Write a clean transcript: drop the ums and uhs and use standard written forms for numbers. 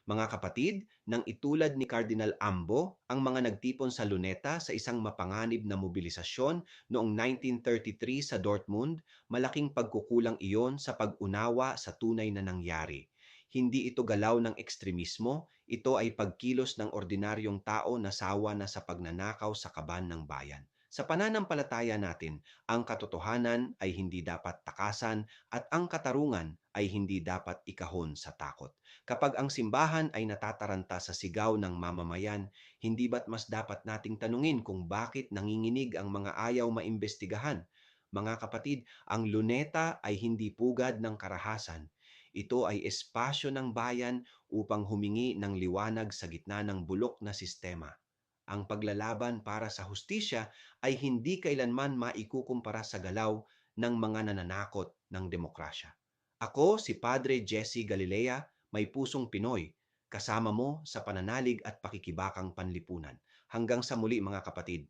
Mga kapatid, nang itulad ni Cardinal Ambo, ang mga nagtipon sa Luneta sa isang mapanganib na mobilisasyon noong 1933 sa Dortmund, malaking pagkukulang iyon sa pag-unawa sa tunay na nangyari. Hindi ito galaw ng ekstremismo, ito ay pagkilos ng ordinaryong tao na sawa na sa pagnanakaw sa kaban ng bayan. Sa pananampalataya natin, ang katotohanan ay hindi dapat takasan at ang katarungan ay hindi dapat ikahon sa takot. Kapag ang simbahan ay natataranta sa sigaw ng mamamayan, hindi ba't mas dapat nating tanungin kung bakit nanginginig ang mga ayaw maimbestigahan? Mga kapatid, ang luneta ay hindi pugad ng karahasan. Ito ay espasyo ng bayan upang humingi ng liwanag sa gitna ng bulok na sistema. Ang paglalaban para sa hustisya ay hindi kailanman maikukumpara sa galaw ng mga nananakot ng demokrasya. Ako si Padre Jesse Galilea, may pusong Pinoy, kasama mo sa pananalig at pakikibakang panlipunan. Hanggang sa muli mga kapatid.